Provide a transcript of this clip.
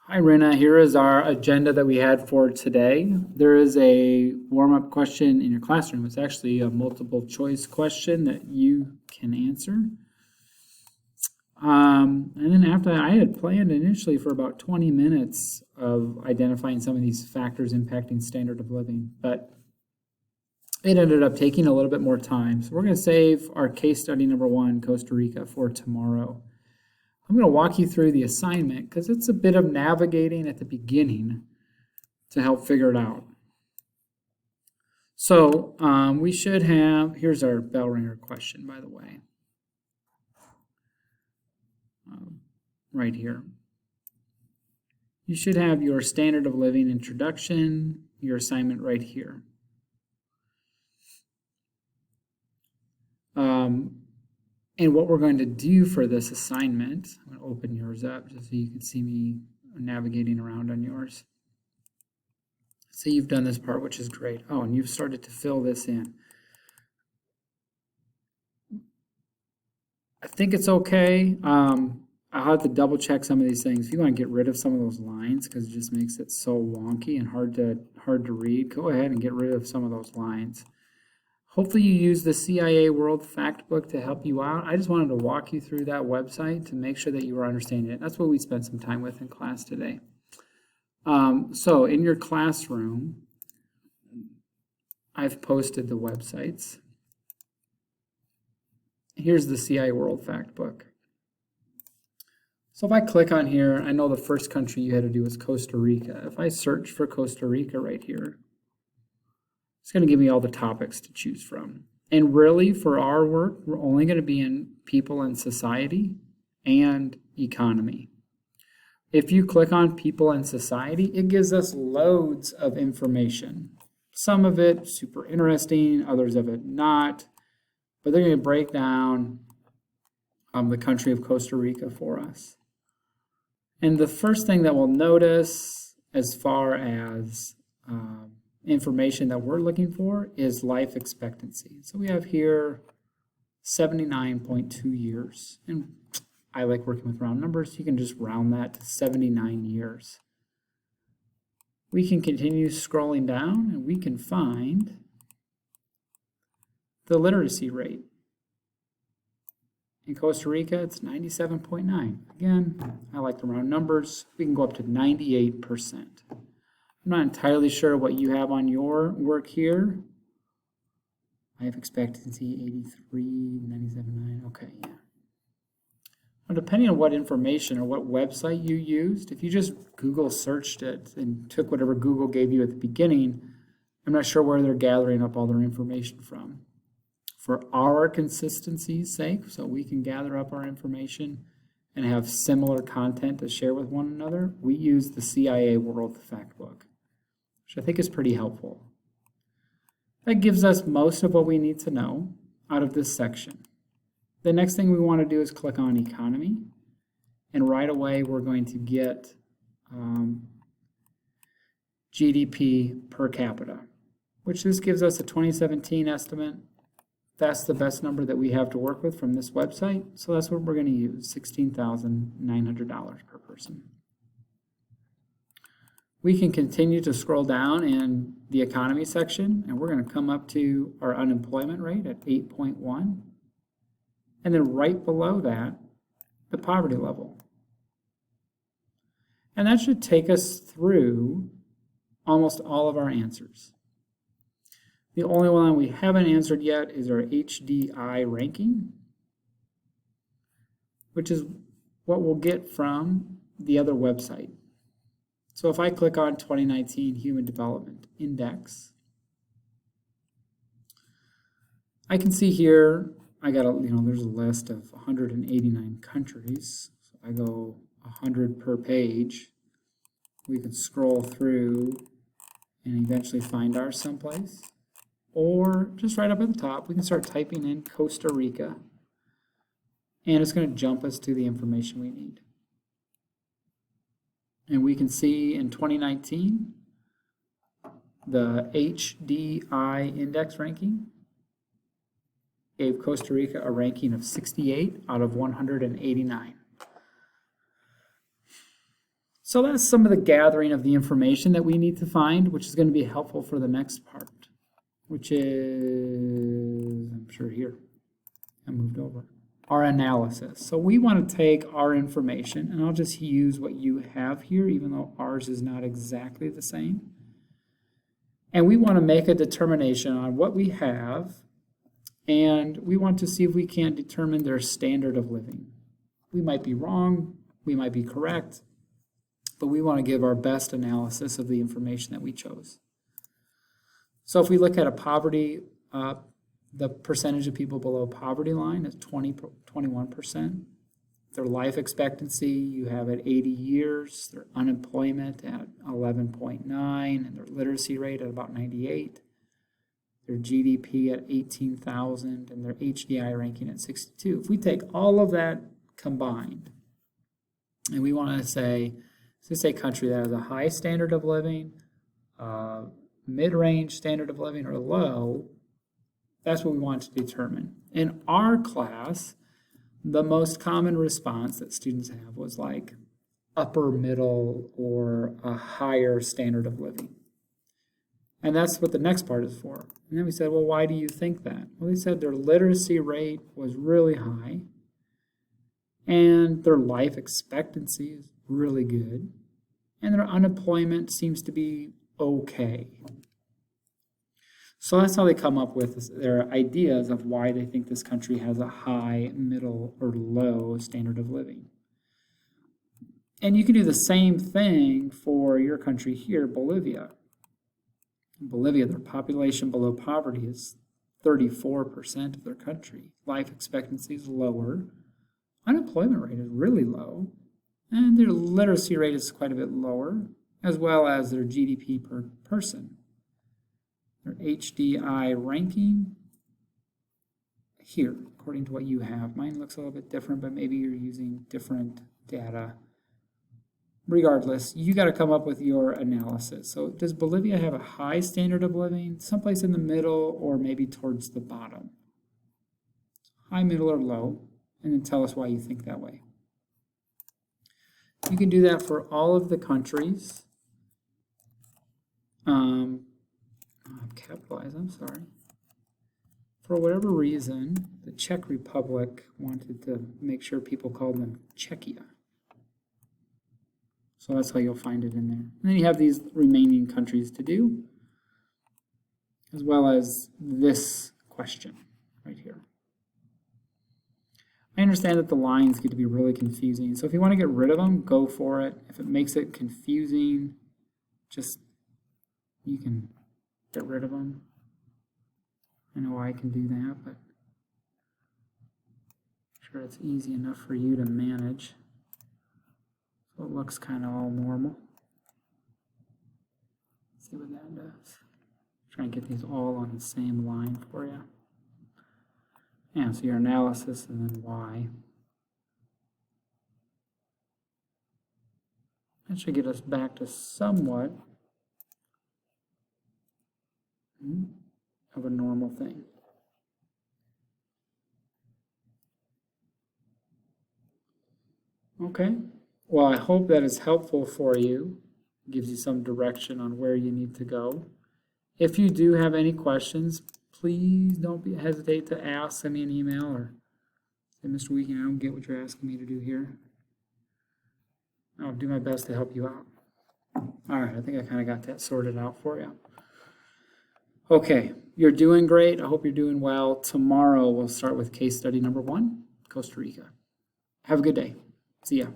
Hi, Rena. Here is our agenda that we had for today. There is a warm-up question in your classroom. It's actually a multiple choice question that you can answer. And then after that, I had planned initially for about 20 minutes of identifying some of these factors impacting standard of living, but it ended up taking a little bit more time. So we're going to save our case study number 1, Costa Rica, for tomorrow. I'm going to walk you through the assignment because it's a bit of navigating at the beginning to help figure it out. So we should have, here's our bell ringer question, by the way, right here. You should have your standard of living introduction, your assignment right here. And what we're going to do for this assignment, I'm going to open yours up just so you can see me navigating around on yours. So you've done this part, which is great. Oh, and you've started to fill this in. I think it's okay. I'll have to double check some of these things. If you want to get rid of some of those lines because it just makes it so wonky and hard to read, go ahead and get rid of some of those lines. Hopefully you use the CIA World Factbook to help you out. I just wanted to walk you through that website to make sure that you were understanding it. That's what we spent some time with in class today. So in your classroom, I've posted the websites. Here's the CIA World Factbook. So if I click on here, I know the first country you had to do was Costa Rica. If I search for Costa Rica right here, it's going to give me all the topics to choose from. And really, for our work, we're only going to be in people and society and economy. If you click on people and society, it gives us loads of information. Some of it super interesting, others of it not. But they're going to break down the country of Costa Rica for us. And the first thing that we'll notice as far as information that we're looking for is life expectancy. So we have here 79.2 years. And I like working with round numbers. You can just round that to 79 years. We can continue scrolling down and we can find the literacy rate. In Costa Rica, it's 97.9. Again, I like the round numbers. We can go up to 98%. I'm not entirely sure what you have on your work here. Life expectancy 83, 97.9. Okay, yeah. Now, depending on what information or what website you used, if you just Google searched it and took whatever Google gave you at the beginning, I'm not sure where they're gathering up all their information from. For our consistency's sake, so we can gather up our information and have similar content to share with one another, we use the CIA World Factbook, which I think is pretty helpful. That gives us most of what we need to know out of this section. The next thing we want to do is click on economy, and right away we're going to get GDP per capita, which this gives us a 2017 estimate. That's the best number that we have to work with from this website, so that's what we're going to use, $16,900 per person. We can continue to scroll down in the economy section, and we're going to come up to our unemployment rate at 8.1, and then right below that, the poverty level. And that should take us through almost all of our answers. The only one we haven't answered yet is our HDI ranking, which is what we'll get from the other website. So if I click on 2019 Human Development Index, I can see here I got there's a list of 189 countries. So I go 100 per page. We can scroll through and eventually find ours someplace. Or just right up at the top, we can start typing in Costa Rica, and it's going to jump us to the information we need. And we can see in 2019, the HDI index ranking gave Costa Rica a ranking of 68 out of 189. So that's some of the gathering of the information that we need to find, which is going to be helpful for the next part, which is, I'm sure here, I moved over, our analysis. So we want to take our information, and I'll just use what you have here, even though ours is not exactly the same. And we want to make a determination on what we have, and we want to see if we can't determine their standard of living. We might be wrong, we might be correct, but we want to give our best analysis of the information that we chose. So if we look at a poverty, the percentage of people below poverty line is 21%. Their life expectancy you have at 80 years, their unemployment at 11.9, and their literacy rate at about 98, their GDP at 18,000, and their HDI ranking at 62. If we take all of that combined, and we want to say, this is a country that has a high standard of living, mid-range standard of living, or low, that's what we want to determine. In our class, the most common response that students have was like upper middle or a higher standard of living. And that's what the next part is for. And then we said, well, why do you think that? Well, they said their literacy rate was really high and their life expectancy is really good and their unemployment seems to be okay. So that's how they come up with their ideas of why they think this country has a high, middle, or low standard of living. And you can do the same thing for your country here, Bolivia. In Bolivia, their population below poverty is 34% of their country. Life expectancy is lower. Unemployment rate is really low. And their literacy rate is quite a bit lower, as well as their GDP per person. Their HDI ranking here, according to what you have. Mine looks a little bit different, but maybe you're using different data. Regardless, you got to come up with your analysis. So does Bolivia have a high standard of living, someplace in the middle, or maybe towards the bottom? High, middle, or low, and then tell us why you think that way. You can do that for all of the countries. I've capitalized, I'm sorry. For whatever reason, the Czech Republic wanted to make sure people called them Czechia. So that's how you'll find it in there. And then you have these remaining countries to do, as well as this question right here. I understand that the lines get to be really confusing, so if you want to get rid of them, go for it. If it makes it confusing, just you can get rid of them. I know I can do that, but I'm sure it's easy enough for you to manage. So it looks kind of all normal. Let's see what that does. Try and get these all on the same line for you. Yeah, so your analysis and then why. That should get us back to somewhat of a normal thing. Okay, well, I hope that is helpful for you, gives you some direction on where you need to go. If you do have any questions, please don't hesitate to ask, send me an email or say, Mr. Weekend, I don't get what you're asking me to do here. I'll do my best to help you out. All right, I think I kind of got that sorted out for you. Okay, you're doing great. I hope you're doing well. Tomorrow we'll start with case study number 1, Costa Rica. Have a good day. See ya.